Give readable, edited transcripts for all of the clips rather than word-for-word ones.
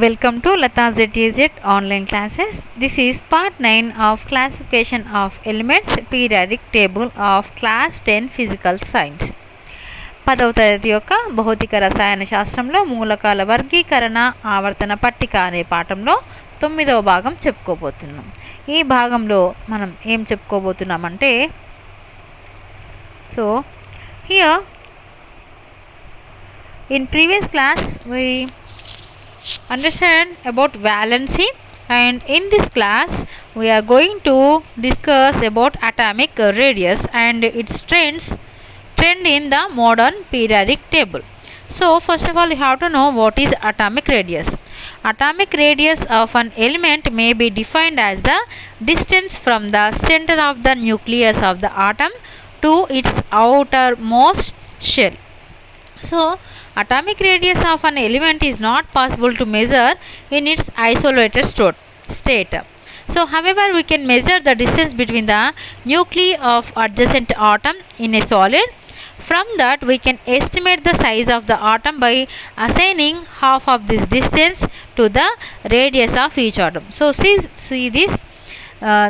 Welcome to Lata ZTZ online classes. This is part 9 of classification of elements periodic table of class 10 physical science. 10వ తరగతి యొక్క భౌతిక రసాయన శాస్త్రంలో మూలకాల వర్గీకరణ ఆవర్తన పట్టిక అనే పాఠంలో 9వ భాగం చెప్పుకోబోతున్నాం. ఈ భాగంలో మనం ఏం చెప్పుకోబోతున్నామంటే here in previous class we understand about valency, and in this class we are going to discuss about atomic radius and its trend in the modern periodic table. So first of all you have to know what is atomic radius. Atomic radius of an element may be defined as the distance from the center of the nucleus of the atom to its outermost shell. So atomic radius of an element is not possible to measure in its isolated state. So however we can measure the distance between the nuclei of adjacent atom in a solid. From that we can estimate the size of the atom by assigning half of this distance to the radius of each atom. So see this.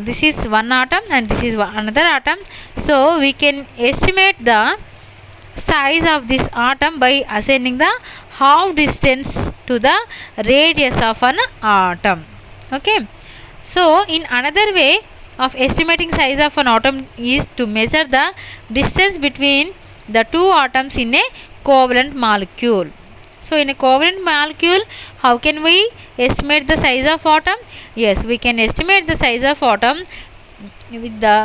This is one atom and this is another atom. So we can estimate the size of this atom by assigning the half distance to the radius of an atom. Okay, so in another way of estimating size of an atom is to measure the distance between the two atoms in a covalent molecule. So in a covalent molecule, how can we estimate the size of atom? Yes, we can estimate the size of atom with the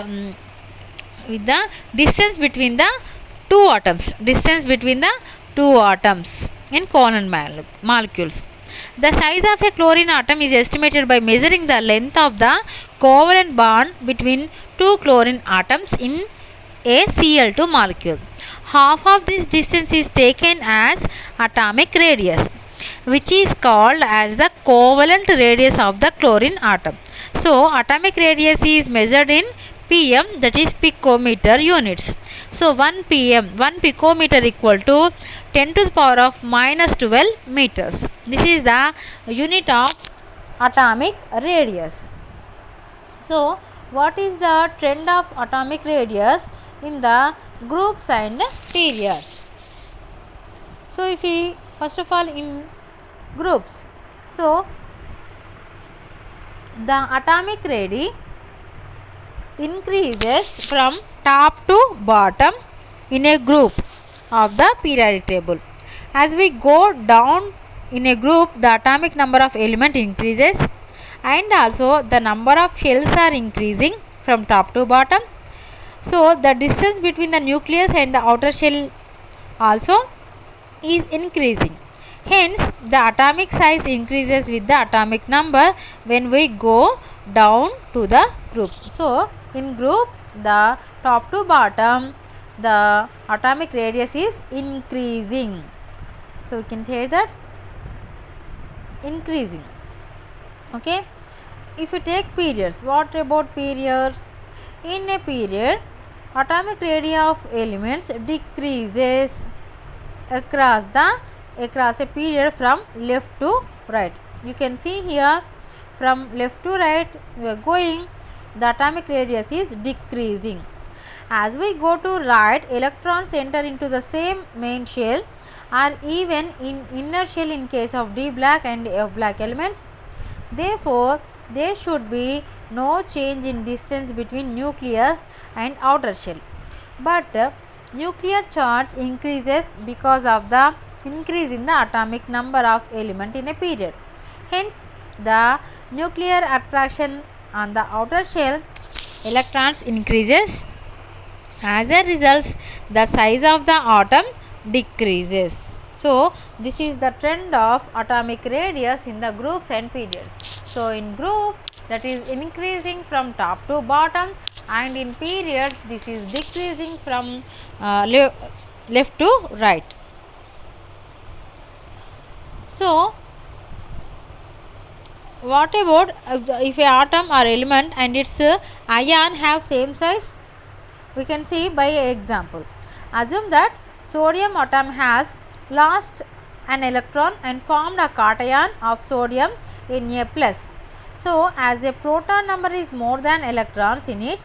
distance between the two atoms in covalent molecules. The size of a chlorine atom is estimated by measuring the length of the covalent bond between two chlorine atoms in a Cl2 molecule. Half of this distance is taken as atomic radius, which is called as the covalent radius of the chlorine atom. So atomic radius is measured in pm, that is picometer units. So 1 picometer equal to 10 to the power of minus 12 meters. This is the unit of atomic radius. So what is the trend of atomic radius in the groups and periods? So if we first of all in groups, so the atomic radii increases from top to bottom in a group of the periodic table. As we go down in a group, the atomic number of element increases, and also the number of shells are increasing from top to bottom. So the distance between the nucleus and the outer shell also is increasing. Hence the atomic size increases with the atomic number when we go down to the group. So in group, the top to bottom, the atomic radius is increasing. So we can say that increasing. Okay, if you take periods, what about periods? In a period, atomic radii of elements decreases across a period from left to right. You can see here from left to right we are going, the atomic radius is decreasing. As we go to right, electrons enter into the same main shell or even in inner shell in case of D black and F black elements. Therefore there should be no change in distance between nucleus and outer shell, but nuclear charge increases because of the increase in the atomic number of element in a period. Hence the nuclear attraction on the outer shell electrons increases. As a result, the size of the atom decreases. So this is the trend of atomic radius in the groups and periods. So in group, that is increasing from top to bottom, and in periods this is decreasing from left to right. So what about if a atom or element and its ion have same size? We can see by example. Assume that sodium atom has lost an electron and formed a cation of sodium Na+. So as a proton number is more than electrons in it,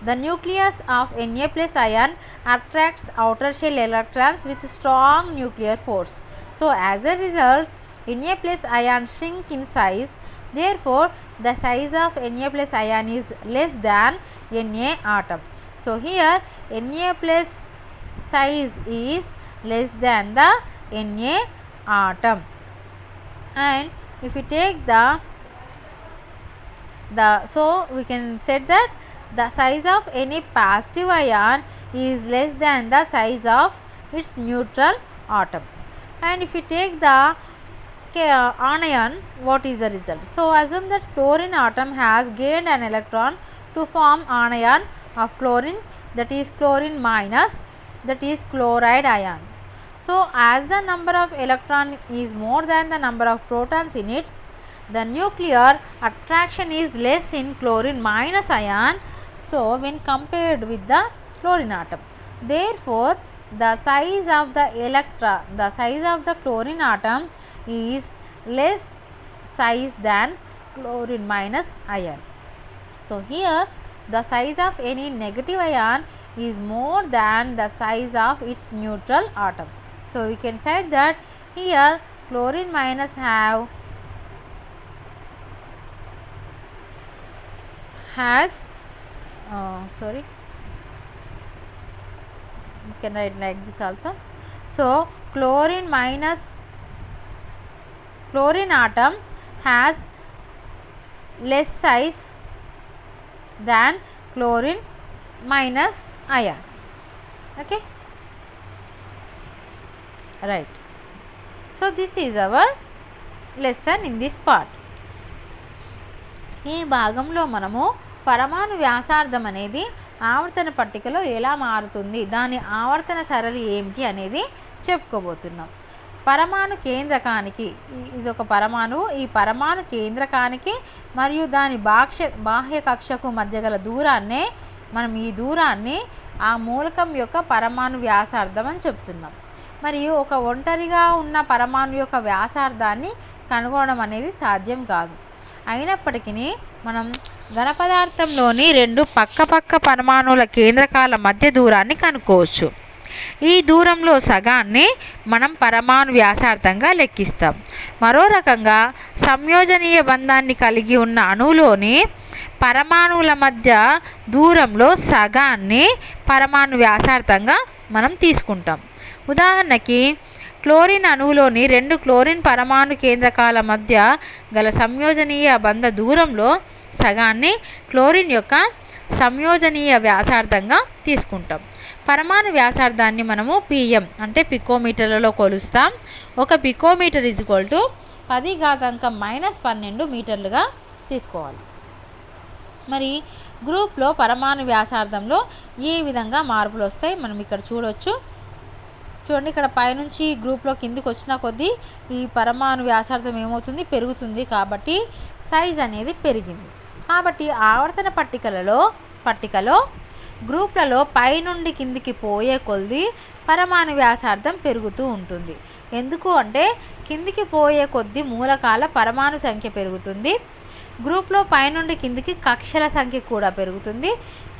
the nucleus of Na+ ion attracts outer shell electrons with strong nuclear force. So as a result, Na+ ion shrink in size. Therefore, the size of Na+ ion is less than Na atom. So here Na+ size is less than the Na atom. And if you take so we can say that the size of any positive ion is less than the size of its neutral atom. And if you take the anion, what is the result? So assume that chlorine atom has gained an electron to form anion of chlorine, that is chlorine minus, that is chloride ion. So as the number of electron is more than the number of protons in it, the nuclear attraction is less in chlorine minus ion, so when compared with the chlorine atom. Therefore, the size of the chlorine atom is less size than chlorine minus ion. So here the size of any negative ion is more than the size of its neutral atom. So we can say that here chlorine minus you can write like this also. So chlorine atom has less size than chlorine minus ion. Okay, right. So this is our lesson in this part. ఈ భాగంలో మనము పరమాణు వ్యాసార్థం అనేది ఆవర్తన పట్టికలో ఎలా మారుతుంది, దాని ఆవర్తన సరళి ఏమిటి అనేది చెప్పుకోబోతున్నాం. పరమాణు కేంద్రకానికి, ఇది ఒక పరమాణువు, ఈ పరమాణు కేంద్రకానికి మరియు దాని బాహ్య కక్షకు మధ్య గల దూరాన్నే మనం ఈ దూరాన్ని ఆ మూలకం యొక్క పరమాణు వ్యాసార్థం అని చెప్తున్నాం. మరియు ఒక ఒంటరిగా ఉన్న పరమాణు యొక్క వ్యాసార్థాన్ని కనుగొనడం అనేది సాధ్యం కాదు. అయినప్పటికీ మనం ఘనపదార్థంలోని రెండు పక్క పరమాణువుల కేంద్రకాల మధ్య దూరాన్ని కనుక్కోవచ్చు. ఈ దూరంలో సగాన్ని మనం పరమాణు వ్యాసార్థంగా లెక్కిస్తాం. మరో రకంగా సంయోజనీయ బంధాన్ని కలిగి ఉన్న అణువులోని పరమాణువుల మధ్య దూరంలో సగాన్ని పరమాణు వ్యాసార్థంగా మనం తీసుకుంటాం. ఉదాహరణకి క్లోరిన్ అణువులోని రెండు క్లోరిన్ పరమాణు కేంద్రకాల మధ్య గల సంయోజనీయ బంధ దూరంలో సగాన్ని క్లోరిన్ యొక్క సంయోజనీయ వ్యాసార్థంగా తీసుకుంటాం. పరమాణు వ్యాసార్థాన్ని మనము పిఎం అంటే పికోమీటర్లలో కొలుస్తాం. ఒక పికోమీటర్ = 10⁻⁻12 మీటర్లుగా తీసుకోవాలి. మరి గ్రూప్లో పరమాణు వ్యాసార్థంలో ఏ విధంగా మార్పులు వస్తాయి మనం ఇక్కడ చూడవచ్చు. చూడండి, ఇక్కడ పైనుంచి గ్రూప్లో కిందికి వచ్చిన కొద్దీ ఈ పరమాణు వ్యాసార్థం ఏమవుతుంది, పెరుగుతుంది. కాబట్టి సైజ్ అనేది పెరిగింది. కాబట్టి ఆవర్తన పట్టికలో గ్రూప్లలో పైనుండి కిందికి పోయే కొద్దీ పరమాణు వ్యాసార్థం పెరుగుతూ ఉంటుంది. ఎందుకు అంటే కిందికి పోయే కొద్దీ మూలకాల పరమాణు సంఖ్య పెరుగుతుంది. గ్రూప్లో పైనుండి కిందికి కక్షల సంఖ్య కూడా పెరుగుతుంది.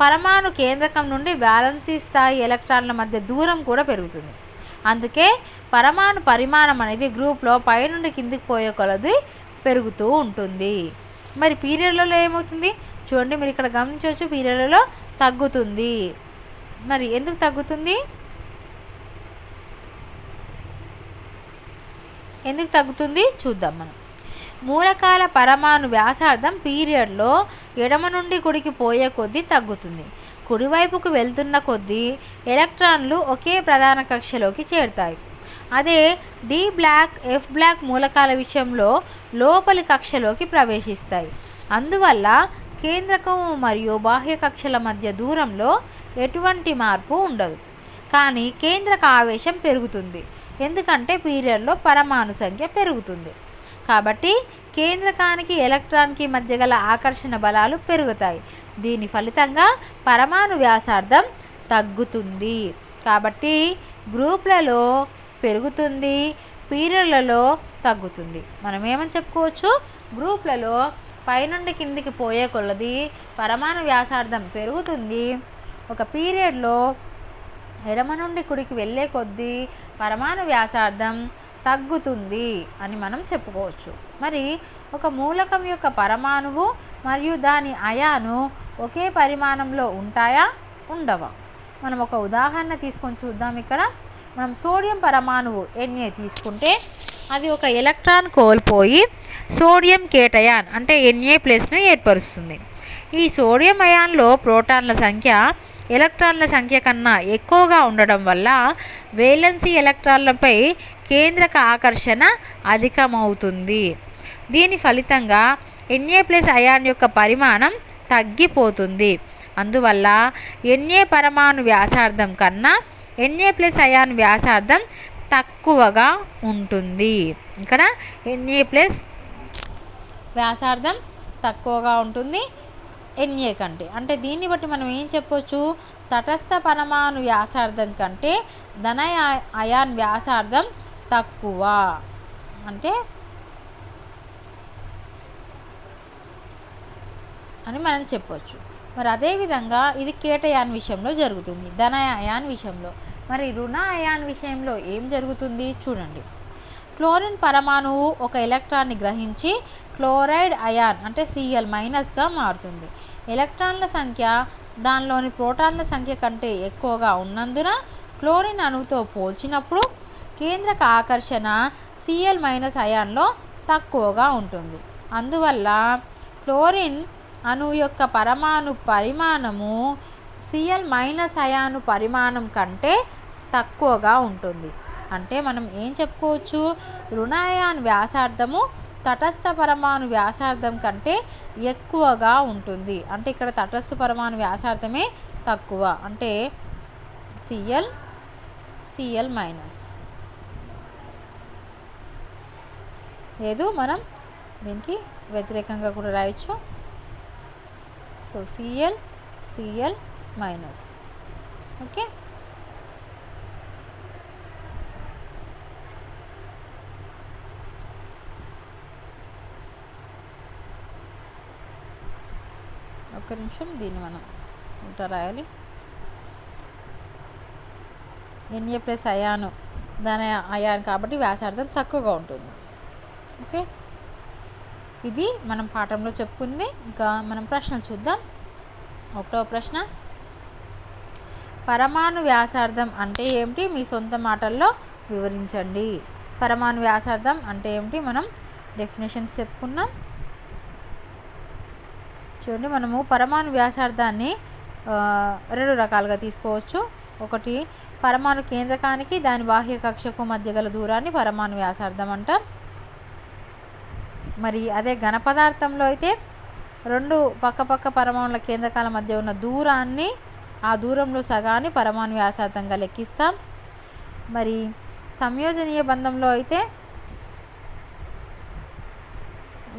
పరమాణు కేంద్రకం నుండి వ్యాలెన్సీ స్థాయి ఎలక్ట్రాన్ల మధ్య దూరం కూడా పెరుగుతుంది. అందుకే పరమాణు పరిమాణం అనేది గ్రూప్లో పైనుండి కిందికి పోయే కొలది పెరుగుతూ ఉంటుంది. మరి పీరియడ్లలో ఏమవుతుంది చూడండి, మీరు ఇక్కడ గమనించవచ్చు, పీరియడ్లలో తగ్గుతుంది. మరి ఎందుకు తగ్గుతుంది, చూద్దాం మనం. మూలకాల పరమాణు వ్యాసార్థం పీరియడ్లో ఎడమ నుండి కుడికి పోయే కొద్దీ తగ్గుతుంది. కుడివైపుకు వెళ్తున్న కొద్దీ ఎలక్ట్రాన్లు ఒకే ప్రధాన కక్షలోకి చేరుతాయి. అదే డి బ్లాక్, ఎఫ్ బ్లాక్ మూలకాల విషయంలో లోపలి కక్షలోకి ప్రవేశిస్తాయి. అందువల్ల కేంద్రకం మరియు బాహ్య కక్షల మధ్య దూరంలో ఎటువంటి మార్పు ఉండదు. కానీ కేంద్రక ఆవేశం పెరుగుతుంది, ఎందుకంటే పీరియడ్లో పరమాణు సంఖ్య పెరుగుతుంది. కాబట్టి కేంద్రకానికి ఎలక్ట్రాన్కి మధ్య గల ఆకర్షణ బలాలు పెరుగుతాయి. దీని ఫలితంగా పరమాణు వ్యాసార్థం తగ్గుతుంది. కాబట్టి గ్రూప్లలో పెరుగుతుంది, పీరియడ్లలో తగ్గుతుంది. మనం ఏమని చెప్పుకోవచ్చు, గ్రూప్లలో పైనుండి కిందికి పోయే కొలది పరమాణు వ్యాసార్థం పెరుగుతుంది. ఒక పీరియడ్లో ఎడమ నుండి కుడికి వెళ్ళే కొద్దీ పరమాణు వ్యాసార్థం తగ్గుతుంది అని మనం చెప్పుకోవచ్చు. మరి ఒక మూలకం యొక్క పరమాణువు మరియు దాని అయాను ఒకే పరిమాణంలో ఉంటాయా, ఉండవా? మనం ఒక ఉదాహరణ తీసుకొని చూద్దాం. ఇక్కడ మనం సోడియం పరమాణువు Na తీసుకుంటే అది ఒక ఎలక్ట్రాన్ కోల్పోయి సోడియం కేటయాన్ అంటే Na+ను ఏర్పరుస్తుంది. ఈ సోడియం అయాన్లో ప్రోటాన్ల సంఖ్య ఎలక్ట్రాన్ల సంఖ్య కన్నా ఎక్కువగా ఉండడం వల్ల వేలెన్సీ ఎలక్ట్రాన్లపై కేంద్రక ఆకర్షణ అధికమవుతుంది. దీని ఫలితంగా Na+ అయాన్ యొక్క పరిమాణం తగ్గిపోతుంది. అందువల్ల Na పరమాణు వ్యాసార్థం కన్నా Na+ అయాన్ వ్యాసార్థం తక్కువగా ఉంటుంది. ఇక్కడ Na+ వ్యాసార్థం తక్కువగా ఉంటుంది Na కంటే. అంటే దీన్ని బట్టి మనం ఏం చెప్పొచ్చు, తటస్థ పరమాణు వ్యాసార్థం కంటే ధన అయాన్ వ్యాసార్థం తక్కువ అంటే అని మనం చెప్పొచ్చు. మరి అదేవిధంగా ఇది కేటయాన్ విషయంలో జరుగుతుంది, ధన అయాన్ విషయంలో. మరి రుణ అయాన్ విషయంలో ఏం జరుగుతుంది చూడండి. క్లోరిన్ పరమాణువు ఒక ఎలక్ట్రాన్ని గ్రహించి క్లోరైడ్ అయాన్ అంటే Cl- మారుతుంది. ఎలక్ట్రాన్ల సంఖ్య దానిలోని ప్రోటాన్ల సంఖ్య కంటే ఎక్కువగా ఉన్నందున క్లోరిన్ అణువుతో పోల్చినప్పుడు కేంద్రక ఆకర్షణ Cl- అయాన్లో తక్కువగా ఉంటుంది. అందువల్ల క్లోరిన్ అణువు యొక్క పరమాణు పరిమాణము Cl- అయాను పరిమాణం కంటే తక్కువగా ఉంటుంది. అంటే మనం ఏం చెప్పుకోవచ్చు, రుణ అయాన్ వ్యాసార్థము తటస్థ పరమాణు వ్యాసార్థం కంటే ఎక్కువగా ఉంటుంది. అంటే ఇక్కడ తటస్థ పరమాణు వ్యాసార్థమే తక్కువ అంటే Cl- లేదు, మనం దీనికి వ్యతిరేకంగా కూడా రాయొచ్చు. So Cl- okay. ఒక్క నిమిషం, దీన్ని మనం ఉంటా రాయాలి. Na+ అయాను దాని అయాన్ కాబట్టి వ్యాసార్థం తక్కువగా ఉంటుంది. ఓకే, ఇది మనం పాఠంలో చెప్పుకుంది. ఇంకా మనం ప్రశ్నలు చూద్దాం. ఒకటో ప్రశ్న, పరమాణు వ్యాసార్థం అంటే ఏమిటి, మీ సొంత మాటల్లో వివరించండి. పరమాణు వ్యాసార్థం అంటే ఏమిటి, మనం డెఫినేషన్స్ చెప్పుకున్నాం. చూడండి, మనము పరమాణు వ్యాసార్థాన్ని రెండు రకాలుగా తీసుకోవచ్చు. ఒకటి, పరమాణు కేంద్రకానికి దాని బాహ్య కక్షకు మధ్య గల దూరాన్ని పరమాణు వ్యాసార్థం అంటాం. మరి అదే ఘన పదార్థంలో అయితే రెండు పక్కపక్క పరమాణుల కేంద్రకాల మధ్య ఉన్న దూరాన్ని, ఆ దూరంలో సగాన్ని పరమాణు వ్యాసార్థంగా లెక్కిస్తాం. మరి సంయోజనీయ బంధంలో అయితే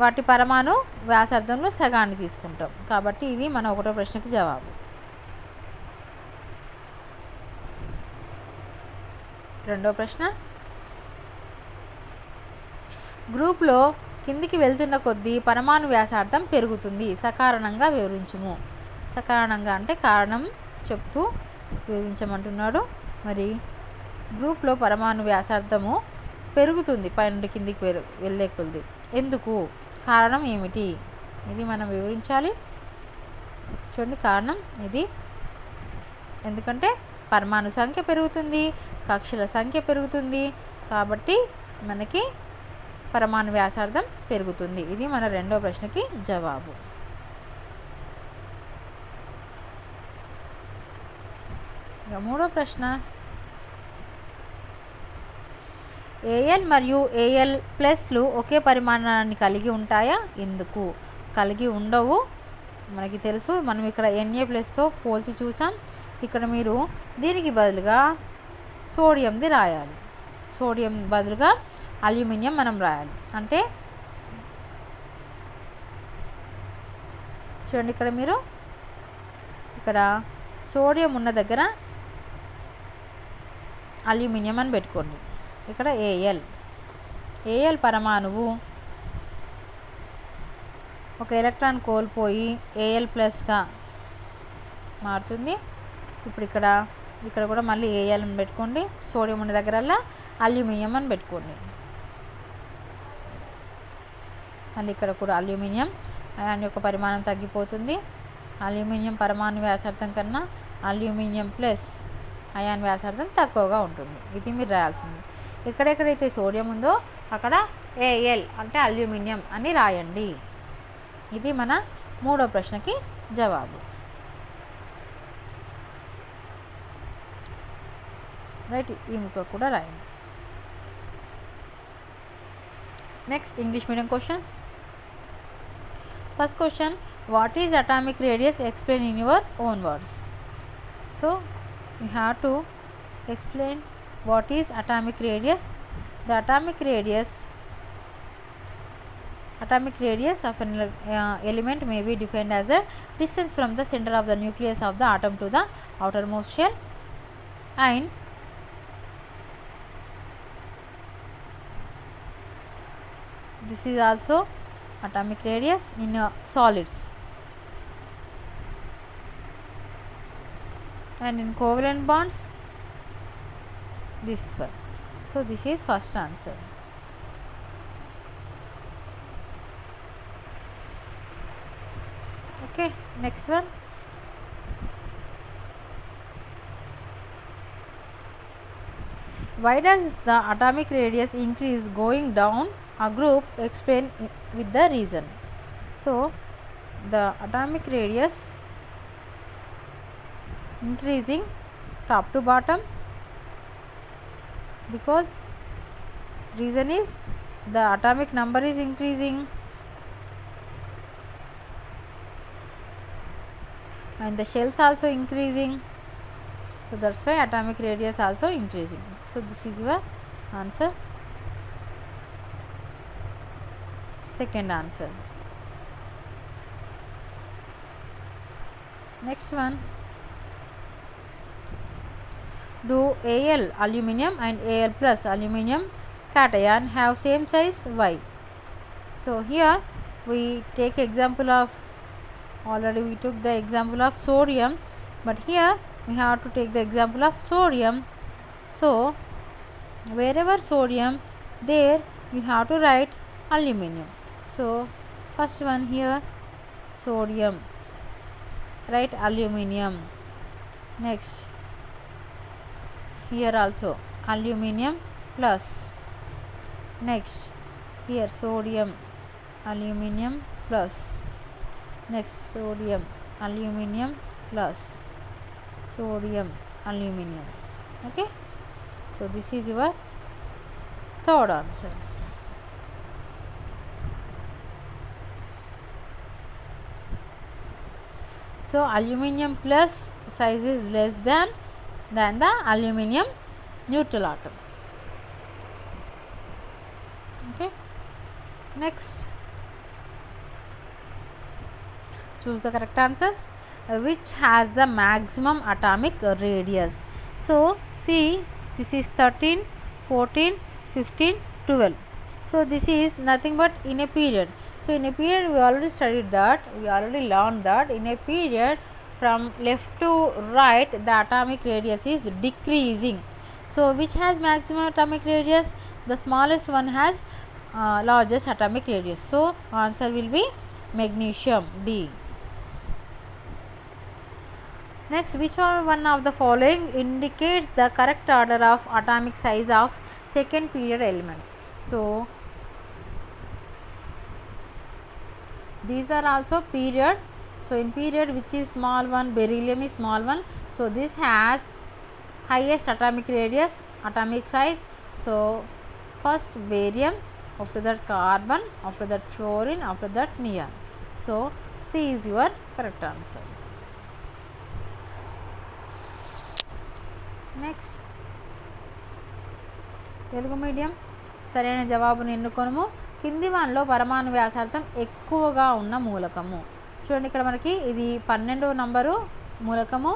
వాటి పరమాణు వ్యాసార్థంలో సగాన్ని తీసుకుంటాం. కాబట్టి ఇది మన ఒకటో ప్రశ్నకి జవాబు. రెండో ప్రశ్న, గ్రూప్లో కిందికి వెళ్తున్న కొద్దీ పరమాణు వ్యాసార్థం పెరుగుతుంది, సకారణంగా వివరించుము. సకారణంగా అంటే కారణం చెప్తూ వివరించమంటున్నాడు. మరి గ్రూప్లో పరమాణు వ్యాసార్థము పెరుగుతుంది పైనుండి కిందికి వెళ్ళే కొద్దీ. ఎందుకు, కారణం ఏమిటి, ఇది మనం వివరించాలి. చూడండి, కారణం ఇది ఎందుకంటే పరమాణు సంఖ్య పెరుగుతుంది, కక్షల సంఖ్య పెరుగుతుంది, కాబట్టి మనకి పరమాణు వ్యాసార్థం పెరుగుతుంది. ఇది మన రెండో ప్రశ్నకి జవాబు. ఇక మూడో ప్రశ్న, Al మరియు Al+లు ఒకే పరిమాణాన్ని కలిగి ఉంటాయా, ఎందుకు? కలిగి ఉండవు, మనకి తెలుసు. మనం ఇక్కడ Na+తో పోల్చి చూసాం. ఇక్కడ మీరు దీనికి బదులుగా సోడియంది రాయాలి. సోడియం బదులుగా అల్యూమినియం మనం రాయాలి. అంటే చూడండి, ఇక్కడ మీరు ఇక్కడ సోడియం ఉన్న దగ్గర అల్యూమినియం అని పెట్టుకోండి. ఇక్కడ Al ఏఎల్ పరమాణువు ఒక ఎలక్ట్రాన్ కోల్పోయి ఏఎల్ ప్లస్గా మారుతుంది. ఇప్పుడు ఇక్కడ కూడా మళ్ళీ ఏఎల్ అని పెట్టుకోండి. సోడియం ఉన్న దగ్గరల్లా అల్యూమినియం అని పెట్టుకోండి. మళ్ళీ ఇక్కడ కూడా అల్యూమినియం అయాన్ యొక్క పరిమాణం తగ్గిపోతుంది. అల్యూమినియం పరమాణు వ్యాసార్థం కన్నా అల్యూమినియం ప్లస్ అయాన్ వ్యాసార్థం తక్కువగా ఉంటుంది. ఇది మీరు రాయాల్సింది. ఎక్కడెక్కడైతే సోడియం ఉందో అక్కడ ఏఎల్ అంటే అల్యూమినియం అని రాయండి. ఇది మన 3వ ప్రశ్నకి జవాబు. రైట్, ఈ ముక్క కూడా రాయండి. Next English medium questions. First question, what is atomic radius? Explain in your own words. So you have to explain what is atomic radius. The atomic radius of an element may be defined as the distance from the center of the nucleus of the atom to the outermost shell, and this is also atomic radius in solids. And in covalent bonds, this one. So this is first answer. Okay, next one. Why does the atomic radius increase going down a group? Explain with the reason. So the atomic radius increasing top to bottom because reason is the atomic number is increasing and the shells also increasing, so that's why atomic radius also increasing. So this is your answer, second answer. Next one, do Al aluminum and Al plus aluminum cation have same size? Why? So here we take example of, already we took the example of sodium, but here we have to take the example of sodium. So wherever sodium, there you have to write aluminum. So first one here sodium, write aluminum. Next here also aluminum plus. Next here sodium aluminum plus. Next sodium aluminum plus sodium aluminum. Okay, so this is your third answer. So aluminum plus size is less than the aluminum neutral atom. Okay, next choose the correct answers. Which has the maximum atomic radius? So see, this is 13, 14, 15, 12. So this is nothing but in a period. So in a period we already studied that, we already learned that in a period from left to right the atomic radius is decreasing. So which has maximum atomic radius? The smallest one has largest atomic radius. So answer will be magnesium, D. Next, which one of the following indicates the correct order of atomic size of second period elements? So these are also period. So in period, which is small one? Beryllium is small one. So this has highest atomic radius, atomic size. So first barium, after that carbon, after that fluorine, after that neon. So C is your correct answer. Next, Telugu medium సరైన జవాబును ఎన్నుకొనుము. కింది వానిలో పరమాణు వ్యాసార్థం ఎక్కువగా ఉన్న మూలకము. చూడండి, ఇక్కడ మనకి ఇది 12వ నంబరు మూలకము,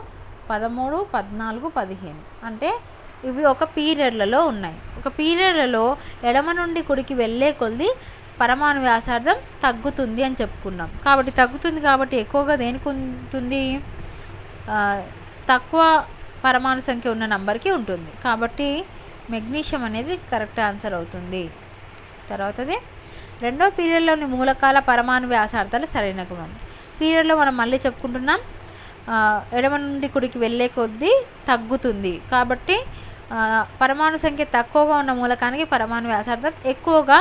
13, 14, 15. అంటే ఇవి ఒక పీరియడ్లలో ఉన్నాయి. ఒక పీరియడ్లలో ఎడమ నుండి కుడికి వెళ్ళే కొద్ది పరమాణు వ్యాసార్థం తగ్గుతుంది అని చెప్పుకున్నాం. కాబట్టి తగ్గుతుంది కాబట్టి ఎక్కువగా దేనికి ఉంటుంది, తక్కువ పరమాణు సంఖ్య ఉన్న నంబర్కి ఉంటుంది. కాబట్టి మెగ్నీషియం అనేది కరెక్ట్ ఆన్సర్ అవుతుంది. తర్వాతది రెండో పీరియడ్లోని మూలకాల పరమాణు వ్యాసార్థాలు సరైన గుణం. పీరియడ్లో మనం మళ్ళీ చెప్పుకుంటున్నాం, ఎడమ నుండి కుడికి వెళ్ళే కొద్దీ తగ్గుతుంది. కాబట్టి పరమాణు సంఖ్య తక్కువగా ఉన్న మూలకానికి పరమాణు వ్యాసార్థం ఎక్కువగా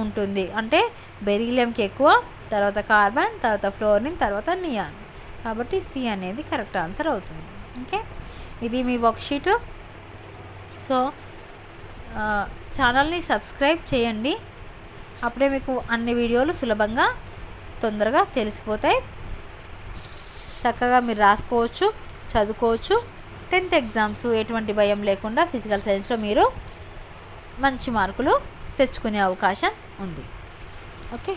ఉంటుంది. అంటే బెరీలియంకి ఎక్కువ, తర్వాత కార్బన్, తర్వాత ఫ్లోరిన్, తర్వాత నియాన్. కాబట్టి సి అనేది కరెక్ట్ ఆన్సర్ అవుతుంది. ఓకే, ఇది మీ వర్క్షీటు. సో ఛానల్ని సబ్స్క్రైబ్ చేయండి, అప్పుడే మీకు అన్ని వీడియోలు సులభంగా తొందరగా తెలిసిపోతాయి. చక్కగా మీరు రాసుకోవచ్చు, చదువుకోవచ్చు. 10th ఎగ్జామ్స్ ఎటువంటి భయం లేకుండా ఫిజికల్ సైన్స్లో మీరు మంచి మార్కులు తెచ్చుకునే అవకాశం ఉంది. ఓకే.